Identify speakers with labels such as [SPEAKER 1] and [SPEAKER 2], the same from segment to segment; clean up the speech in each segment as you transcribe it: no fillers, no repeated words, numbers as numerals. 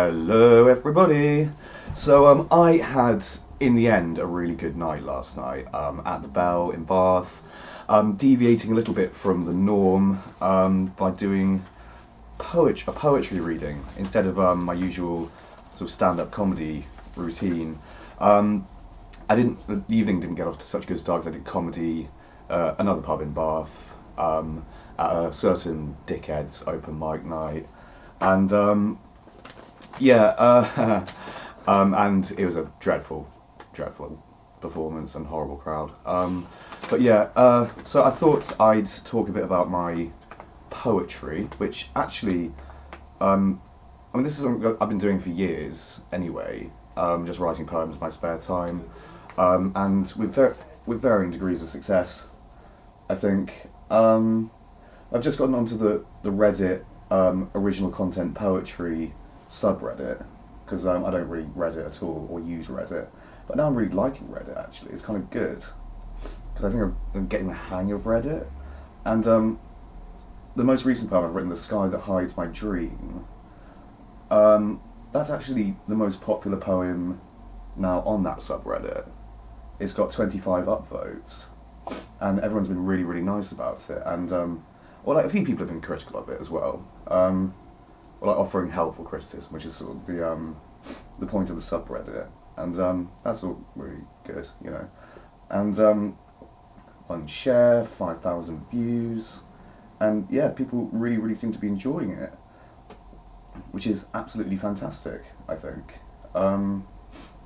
[SPEAKER 1] Hello, everybody. I had, in the end, a really good night last night at the Bell in Bath, deviating a little bit from the norm by doing a poetry reading instead of my usual sort of stand-up comedy routine. The evening didn't get off to such a good start because I did comedy, another pub in Bath, at a certain dickhead's open mic night, and and it was a dreadful performance and horrible crowd. So I thought I'd talk a bit about my poetry, which actually, this is something I've been doing for years anyway, just writing poems in my spare time, and with varying degrees of success, I think. I've just gotten onto the Reddit original content poetry subreddit, because I don't really Reddit at all or use Reddit, but now I'm really liking Reddit. Actually, it's kind of good because I think I'm getting the hang of Reddit. And the most recent poem I've written, "The Sky That Hides My Dream," that's actually the most popular poem now on that subreddit. It's got 25 upvotes, and everyone's been really nice about it. And a few people have been critical of it as well. Offering helpful criticism, which is sort of the point of the subreddit, and that's all really good, you know. And one share, 5,000 views, and yeah, people really seem to be enjoying it, which is absolutely fantastic, I think, and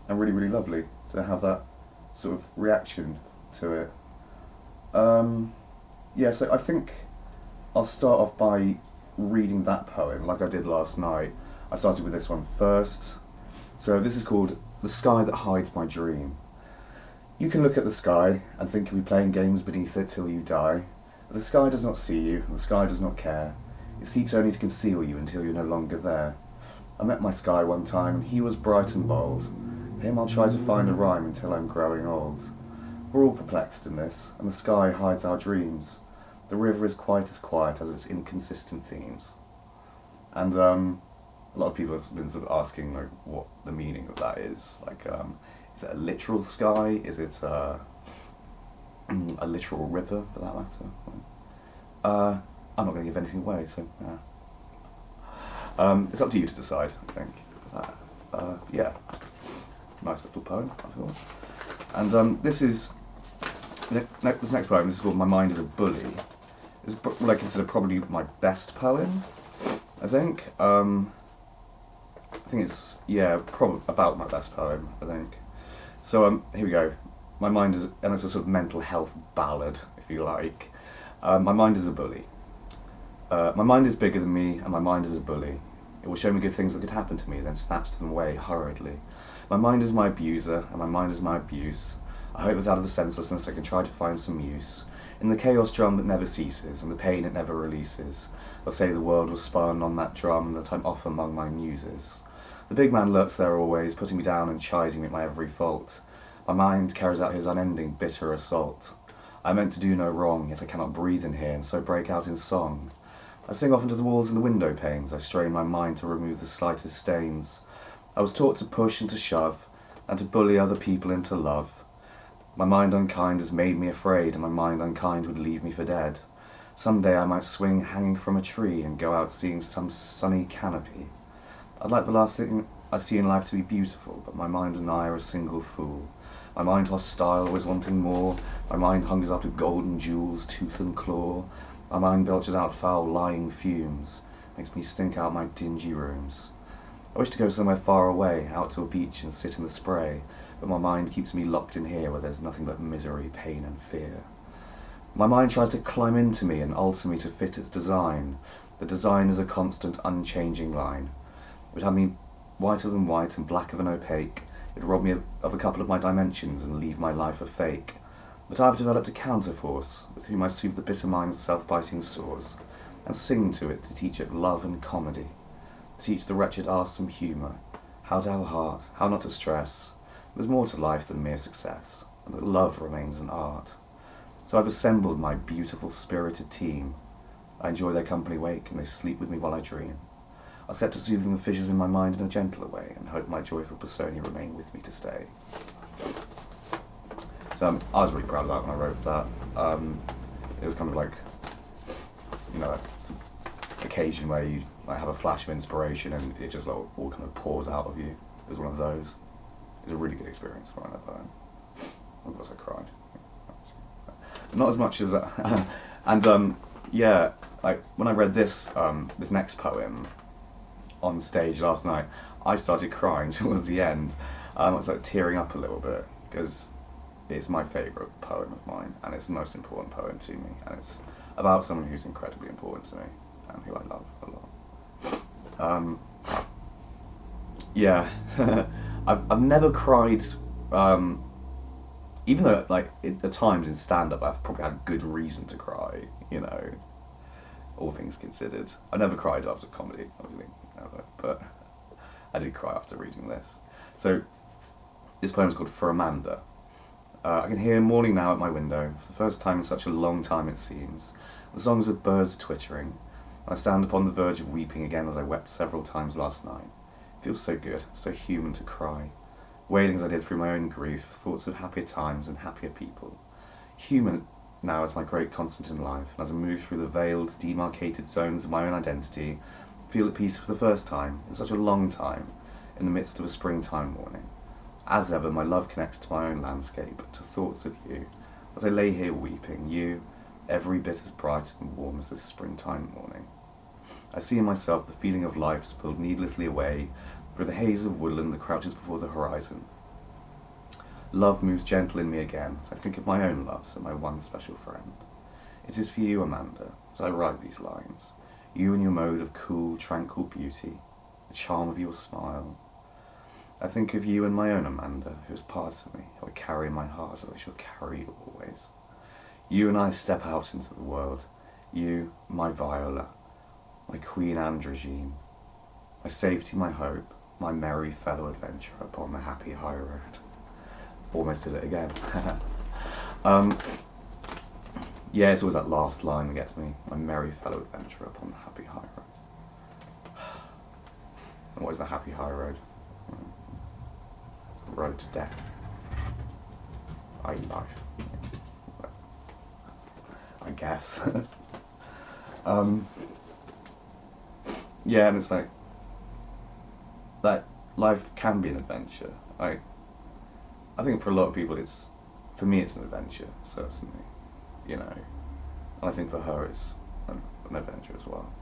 [SPEAKER 1] really lovely to have that sort of reaction to it. So I think I'll start off by reading that poem like I did last night. I started with this one first. So this is called "The Sky That Hides My Dream." You can look at the sky and think you'll be playing games beneath it till you die. But the sky does not see you, and the sky does not care. It seeks only to conceal you until you're no longer there. I met my sky one time, and he was bright and bold. For him I'll try to find a rhyme until I'm growing old. We're all perplexed in this, and the sky hides our dreams. The river is quite as quiet as its inconsistent themes. And a lot of people have been sort of asking like what the meaning of that is. Like, is it a literal sky? Is it a literal river, for that matter? I'm not going to give anything away, so yeah. It's up to you to decide, I think. Nice little poem, I feel. And this next poem, this is called "My Mind Is a Bully." It's what I consider probably my best poem, I think. I think it's, probably about my best poem, I think. So here we go. My mind is, and it's a sort of mental health ballad, if you like. My mind is a bully. My mind is bigger than me, and my mind is a bully. It will show me good things that could happen to me, then snatch them away hurriedly. My mind is my abuser, and my mind is my abuse. I hope that out of the senselessness I can try to find some use. In the chaos drum that never ceases, and the pain it never releases, I'll say the world was spun on that drum, and that I'm off among my muses. The big man lurks there always, putting me down and chiding me at my every fault. My mind carries out his unending bitter assault. I meant to do no wrong, yet I cannot breathe in here, and so break out in song. I sing off into the walls and the window panes, I strain my mind to remove the slightest stains. I was taught to push and to shove, and to bully other people into love. My mind unkind has made me afraid, and my mind unkind would leave me for dead. Some day I might swing hanging from a tree and go out seeing some sunny canopy. I'd like the last thing I see in life to be beautiful, but my mind and I are a single fool. My mind hostile, always wanting more. My mind hungers after golden jewels, tooth and claw. My mind belches out foul lying fumes, makes me stink out my dingy rooms. I wish to go somewhere far away, out to a beach and sit in the spray, but my mind keeps me locked in here where there's nothing but misery, pain and fear. My mind tries to climb into me and alter me to fit its design. The design is a constant, unchanging line. It would have me whiter than white and blacker than opaque. It would rob me of a couple of my dimensions and leave my life a fake. But I have developed a counterforce, with whom I soothe the bitter mind's self-biting sores, and sing to it to teach it love and comedy. Teach the wretched arse some humour, how to have a heart, how not to stress. There's more to life than mere success, and that love remains an art. So I've assembled my beautiful spirited team. I enjoy their company wake, and they sleep with me while I dream. I set to soothing the fissures in my mind in a gentler way, and hope my joyful persona remain with me to stay. So I was really proud of that when I wrote that. It was kind of like, some occasion where you have a flash of inspiration and it just all kind of pours out of you. It was one of those. It was a really good experience when I read that poem. Of course I cried. But not as much as... and when I read this next poem on stage last night, I started crying towards the end. I was tearing up a little bit, because it's my favourite poem of mine, and it's the most important poem to me, and it's about someone who's incredibly important to me, and who I love a lot. I've never cried, even though at times in stand-up I've probably had good reason to cry, all things considered. I've never cried after comedy, obviously, never, but I did cry after reading this. So this poem is called For Amanda. I can hear morning now at my window, for the first time in such a long time it seems, the songs of birds twittering. I stand upon the verge of weeping again as I wept several times last night. It feels so good, so human to cry. Wailing as I did through my own grief, thoughts of happier times and happier people. Human now is my great constant in life, and as I move through the veiled, demarcated zones of my own identity, feel at peace for the first time, in such a long time, in the midst of a springtime morning. As ever, my love connects to my own landscape, to thoughts of you, as I lay here weeping, you, every bit as bright and warm as this springtime morning. I see in myself the feeling of life spilled needlessly away through the haze of woodland that crouches before the horizon. Love moves gentle in me again, as I think of my own loves and my one special friend. It is for you, Amanda, as I write these lines, you and your mode of cool, tranquil beauty, the charm of your smile. I think of you and my own Amanda, who is part of me, who I carry in my heart as I shall carry you always. You and I step out into the world, you, my Viola, my Queen Androgyne, my safety, my hope, my merry fellow adventurer upon the happy high road. Almost did it again. It's always that last line that gets me, my merry fellow adventurer upon the happy high road. And what is the happy high road? Road to death, i.e. life, I guess. And it's like, that life can be an adventure. I think for a lot of people for me it's an adventure, certainly, and I think for her it's an adventure as well.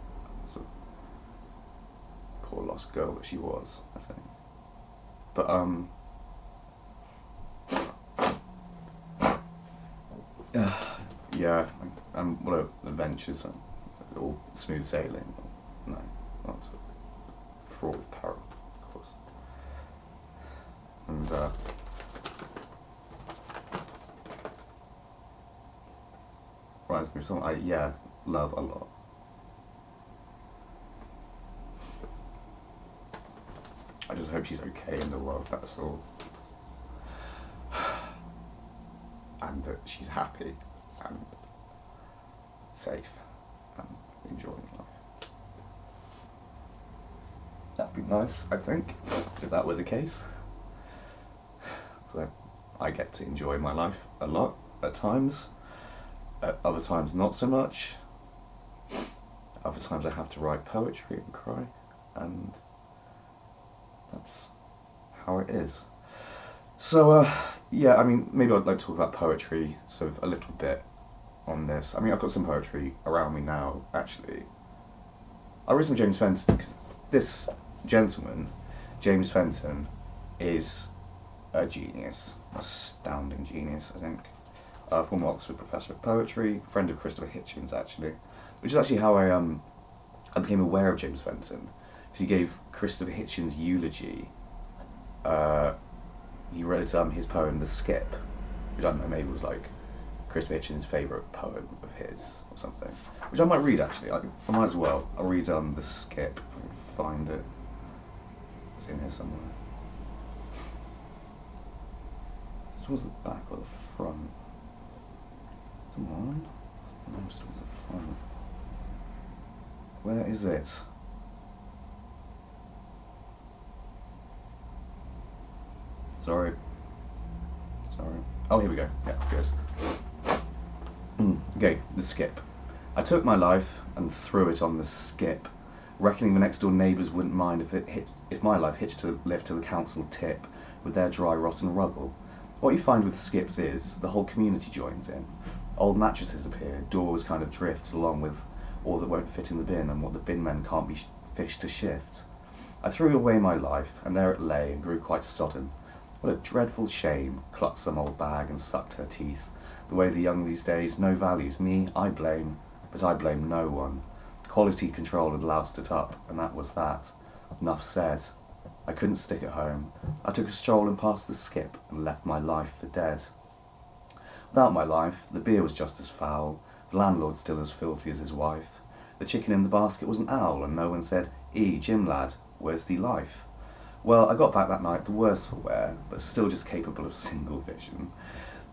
[SPEAKER 1] Sort of poor lost girl that she was, I think. But and what are adventures? All smooth sailing? No, not so. Fraught with peril, of course. And reminds me of something I love a lot. I just hope she's okay in the world, that's all. And that she's happy and safe and enjoying life. That'd be nice, I think, if that were the case. So I get to enjoy my life a lot at times, at other times not so much. Other times I have to write poetry and cry, and that's how it is. So, maybe I'd like to talk about poetry sort of a little bit on this. I've got some poetry around me now, actually. I read some James Fenton, because this gentleman, James Fenton, is a genius. Astounding genius, I think. Former Oxford professor of poetry, friend of Christopher Hitchens, actually. Which is actually how I became aware of James Fenton, because he gave Christopher Hitchens' eulogy. He read his poem The Skip, which I don't know, maybe was like Christopher Hitchens' favourite poem of his or something, which I might read actually. I might as well. I'll read The Skip if I can find it. It's in here somewhere. Towards the back or the front? Come on. No, it's towards the front. Where is it? Sorry. Oh, here we go. Yeah, good. Okay, the skip. I took my life and threw it on the skip, reckoning the next door neighbours wouldn't mind if my life hitched to lift to the council tip with their dry rotten rubble. What you find with skips is the whole community joins in. Old mattresses appear, doors kind of drift along with all that won't fit in the bin and what the bin men can't be fished to shift. I threw away my life, and there it lay and grew quite sodden. What a dreadful shame, clucked some old bag and sucked her teeth. The way the young these days, no values. Me, I blame, but I blame no one. Quality control had loused it up, and that was that. Enough said. I couldn't stick at home. I took a stroll and passed the skip and left my life for dead. Without my life, the beer was just as foul, the landlord still as filthy as his wife. The chicken in the basket was an owl, and no one said, Jim lad, where's thee life? Well, I got back that night the worse for wear, but still just capable of single vision.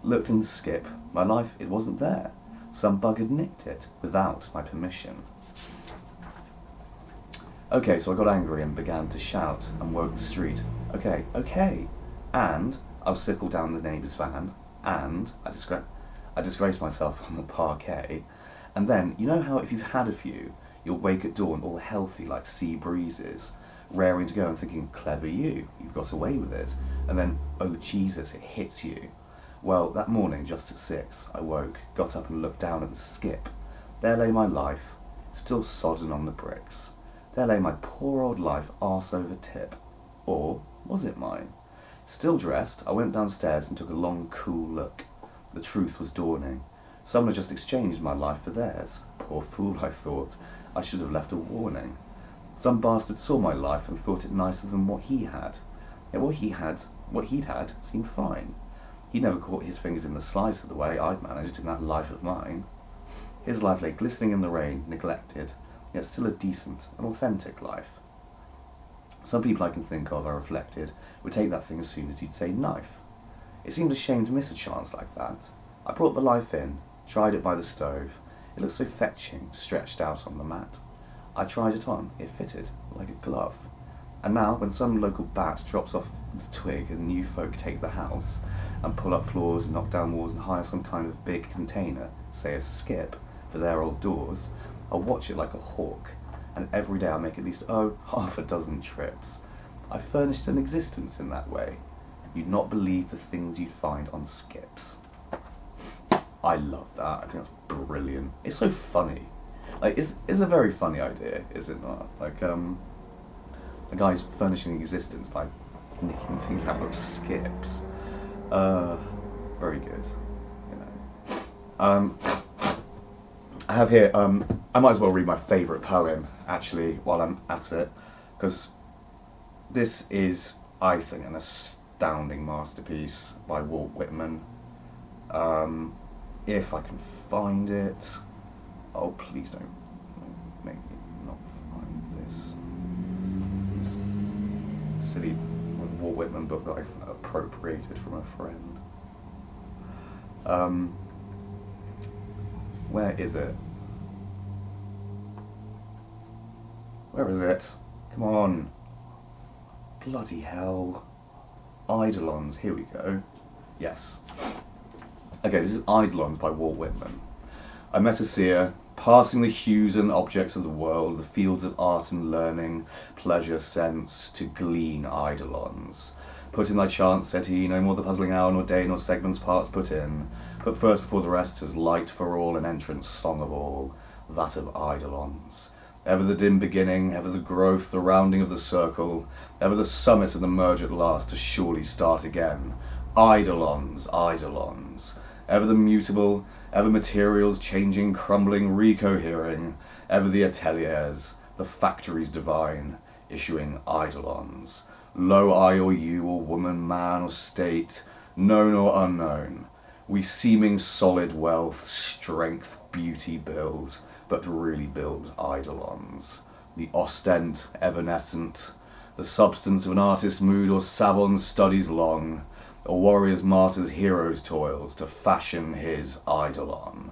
[SPEAKER 1] Looked in the skip. My life, it wasn't there. Some bug had nicked it, without my permission. Okay, so I got angry and began to shout and woke the street. Okay. And I'll circle down the neighbour's van, and I disgraced myself on the parquet. And then, you know how if you've had a few, you'll wake at dawn all healthy like sea breezes, raring to go and thinking, clever you've got away with it. And then, oh Jesus, it hits you. Well, that morning, just at 6, I woke, got up and looked down at the skip. There lay my life, still sodden on the bricks. There lay my poor old life arse over tip. Or was it mine? Still dressed, I went downstairs and took a long, cool look. The truth was dawning. Someone had just exchanged my life for theirs. Poor fool, I thought. I should have left a warning. Some bastard saw my life and thought it nicer than what he had. Yet what he'd had seemed fine. He never caught his fingers in the slice of the way I'd managed in that life of mine. His life lay glistening in the rain, neglected, yet still a decent and authentic life. Some people I can think of, I reflected, would take that thing as soon as you'd say knife. It seemed a shame to miss a chance like that. I brought the life in, tried it by the stove. It looked so fetching, stretched out on the mat. I tried it on, it fitted, like a glove. And now, when some local bat drops off the twig and new folk take the house, and pull up floors and knock down walls and hire some kind of big container, say a skip, for their old doors, I'll watch it like a hawk, and every day I'll make at least, half a dozen trips. I furnished an existence in that way. You'd not believe the things you'd find on skips. I love that. I think that's brilliant. It's so funny. Like, it's a very funny idea, is it not? Like, a guy's furnishing existence by nicking things out of skips. Very good. You know. I have here, I might as well read my favourite poem, actually, while I'm at it, because this is, I think, an astounding masterpiece by Walt Whitman. If I can find it. Oh, please don't make me not find this silly Walt Whitman book that I appropriated from a friend. Where is it? Where is it? Come on. Bloody hell. Eidolons, here we go. Yes. Okay, this is Eidolons by Walt Whitman. I met a seer, passing the hues and objects of the world, the fields of art and learning, pleasure, sense, to glean Eidolons. Put in thy chance, said he, no more the puzzling hour, nor day, nor segments parts put in. But first before the rest is light for all, an entrance song of all, that of Eidolons. Ever the dim beginning, ever the growth, the rounding of the circle, ever the summit and the merge at last, to surely start again. Eidolons, Eidolons. Ever the mutable, ever materials changing, crumbling, recohering, ever the ateliers, the factories divine, issuing Eidolons. Lo I or you or woman, man or state, known or unknown, we seeming solid wealth, strength, beauty build, but really build Eidolons. The ostent, evanescent, the substance of an artist's mood or savant's studies long, a warrior's, martyr's, hero's toils to fashion his Eidolon.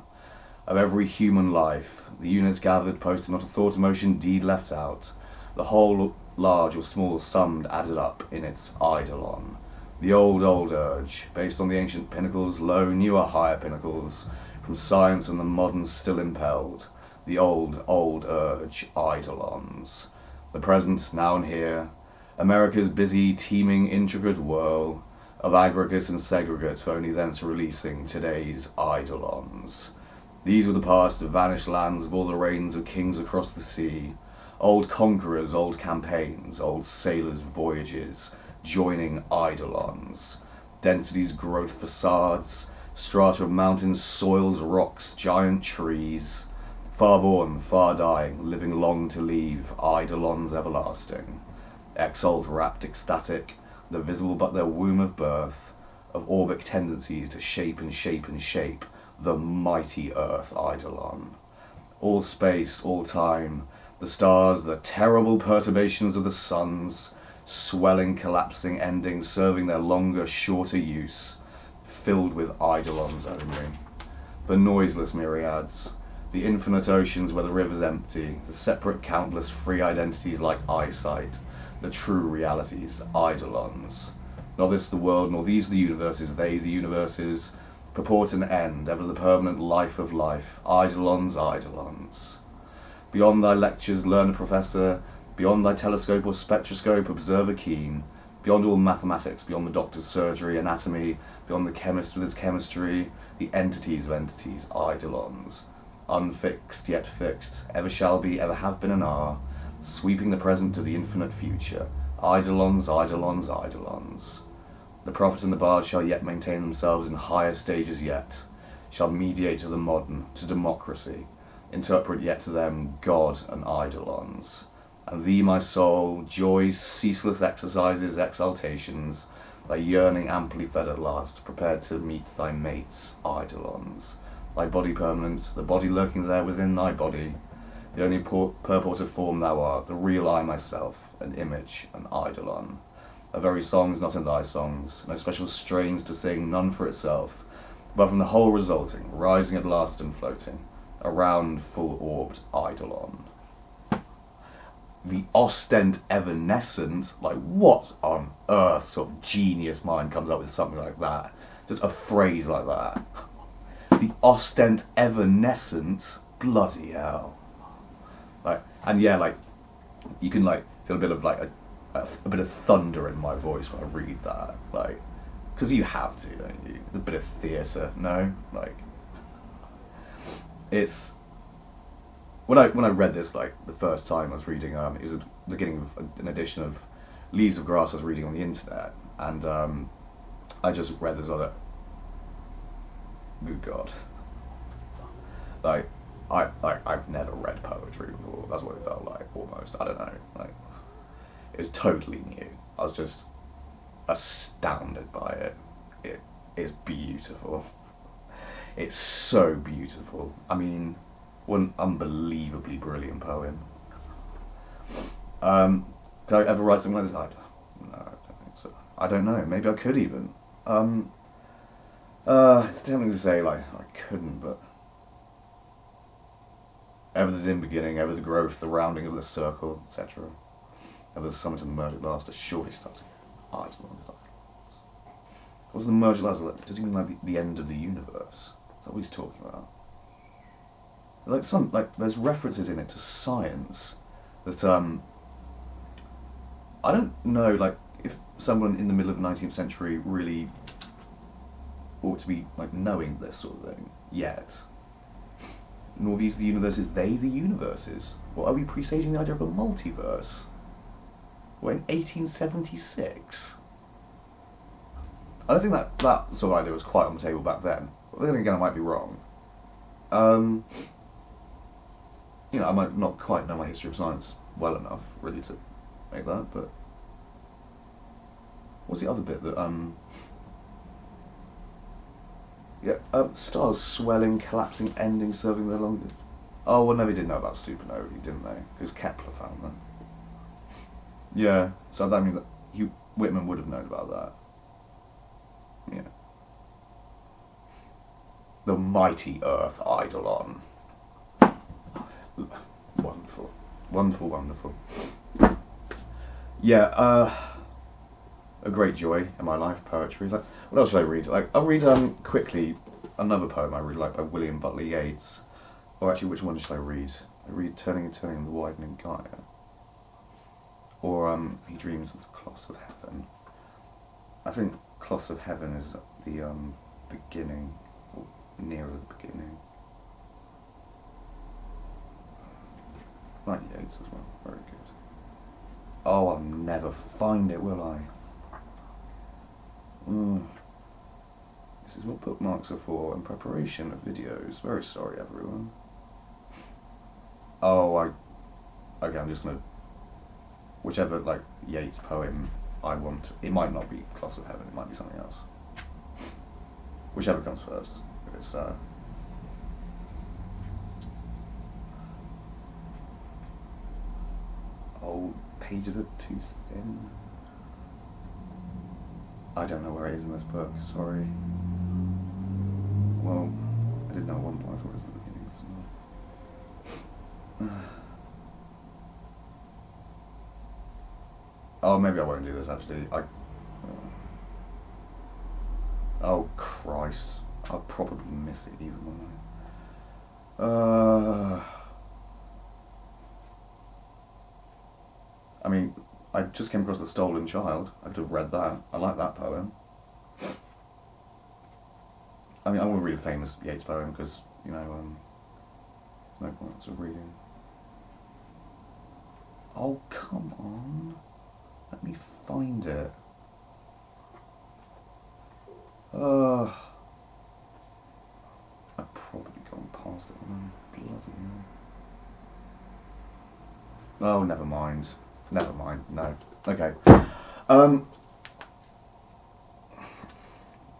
[SPEAKER 1] Of every human life, the units gathered, posted, not a thought, emotion, deed left out, the whole, large or small, summed, added up in its Eidolon. The old urge, based on the ancient pinnacles, lo, newer higher pinnacles, from science and the modern still impelled. The old urge, Eidolons. The present, now and here, America's busy, teeming, intricate whirl of aggregate and segregate, only thence releasing today's Eidolons. These were the past vanished lands of all the reigns of kings across the sea, old conquerors, old campaigns, old sailors' voyages, joining Eidolons. Densities, growth, facades, strata of mountains, soils, rocks, giant trees, far born, far dying, living long to leave, Eidolons everlasting. Exalt, rapt, ecstatic, the visible but their womb of birth, of orbic tendencies to shape and shape and shape, the mighty earth Eidolon. All space, all time, the stars, the terrible perturbations of the suns, swelling, collapsing, ending, serving their longer, shorter use, filled with Eidolons only. The noiseless myriads, the infinite oceans where the river's empty, the separate countless free identities like eyesight, the true realities, Eidolons. Nor this the world, nor these the universes, they the universes, purport an end, ever the permanent life of life, Eidolons, Eidolons. Beyond thy lectures, learned professor, beyond thy telescope or spectroscope, observer keen, beyond all mathematics, beyond the doctor's surgery, anatomy, beyond the chemist with his chemistry, the entities of entities, Eidolons. Unfixed yet fixed, ever shall be, ever have been and are, sweeping the present to the infinite future, Eidolons, Eidolons, Eidolons. The prophet and the bard shall yet maintain themselves in higher stages yet, shall mediate to the modern, to democracy, interpret yet to them God and Eidolons. And thee, my soul, joy's ceaseless exercises, exaltations, thy yearning amply fed at last, prepared to meet thy mates, Eidolons. Thy body permanent, the body lurking there within thy body, the only purported form thou art, the real I myself, an image, an Eidolon. A very songs not in thy songs, no special strains to sing, none for itself, but from the whole resulting, rising at last and floating, a round, full-orbed Eidolon. The ostent evanescent, like what on earth sort of genius mind comes up with something like that? Just a phrase like that. The ostent evanescent, bloody hell. Like, and yeah, like, you can like feel a bit of like a bit of thunder in my voice when I read that, like, because you have to, don't you? A bit of theatre, no? Like, it's when I read this, like, the first time I was reading, it was the beginning of an edition of Leaves of Grass I was reading on the internet, and I just read this other. Good God. Like, I've never read poetry before. That's what it felt like, almost. I don't know. Like, it was totally new. I was just astounded by it. It is beautiful. It's so beautiful. I mean, what an unbelievably brilliant poem. Could I ever write something like this? No, I don't think so. I don't know. Maybe I could even. It's tempting to say, like, I couldn't, but ever the dim beginning, ever the growth, the rounding of the circle, etc. Ever the summit and the merge at last, is surely starting. Eidolons. What's the merge at last? Does he mean like the end of the universe? Is that what he's talking about? Like there's references in it to science that I don't know, like, if someone in the middle of the 19th century really ought to be like knowing this sort of thing yet. Nor these the universes, they the universes. Or are we presaging the idea of a multiverse? We're in 1876. I don't think that sort of idea was quite on the table back then. But then again, I might be wrong. You know, I might not quite know my history of science well enough, really, to make that, but what's the other bit that, stars swelling, collapsing, ending, serving their longest. Oh, well, no, they did know about supernovae, didn't they? Because Kepler found them. Yeah, so that means that Whitman would have known about that. Yeah. The mighty Earth Eidolon. Wonderful. Wonderful, wonderful. Yeah, a great joy in my life, poetry. It's like, what else should I read? Like, I'll read quickly another poem I really like by William Butler Yeats. Or actually, which one should I read? I read Turning and Turning the Widening Gaia. Or He Dreams of the Cloths of Heaven. I think Cloths of Heaven is the beginning, or nearer the beginning. Like Yeats as well, very good. Oh, I'll never find it, will I? This is what bookmarks are for in preparation of videos. Very sorry, everyone. Oh, okay, I'm just gonna... Whichever, like, Yeats poem I want... It might not be Cloths of Heaven, it might be something else. Whichever comes first. If it's, Oh, pages are too thin. I don't know where it is in this book, sorry. Well, I didn't know at one point, I thought it was at the beginning. Oh, maybe I won't do this actually. Oh Christ, I'll probably miss it even when I mean, I just came across The Stolen Child. I could have read that. I like that poem. I mean, I want to read a famous Yeats poem because, you know, there's no point in reading. Oh, come on. Let me find it. I've probably gone past it when I'm bloody hell. Oh, never mind. Never mind, no. Okay.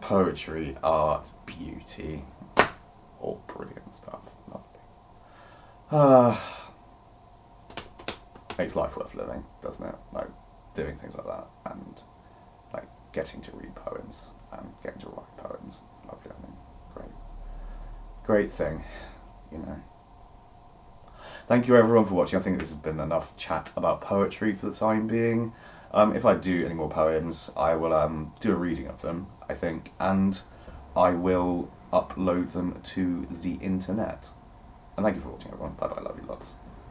[SPEAKER 1] Poetry, art, beauty. All brilliant stuff. Lovely. Makes life worth living, doesn't it? Like, doing things like that and, like, getting to read poems and getting to write poems. Lovely, I mean, great thing, you know. Thank you everyone for watching. I think this has been enough chat about poetry for the time being. If I do any more poems, I will do a reading of them, I think, and I will upload them to the internet. And thank you for watching everyone. Bye bye, love you lots.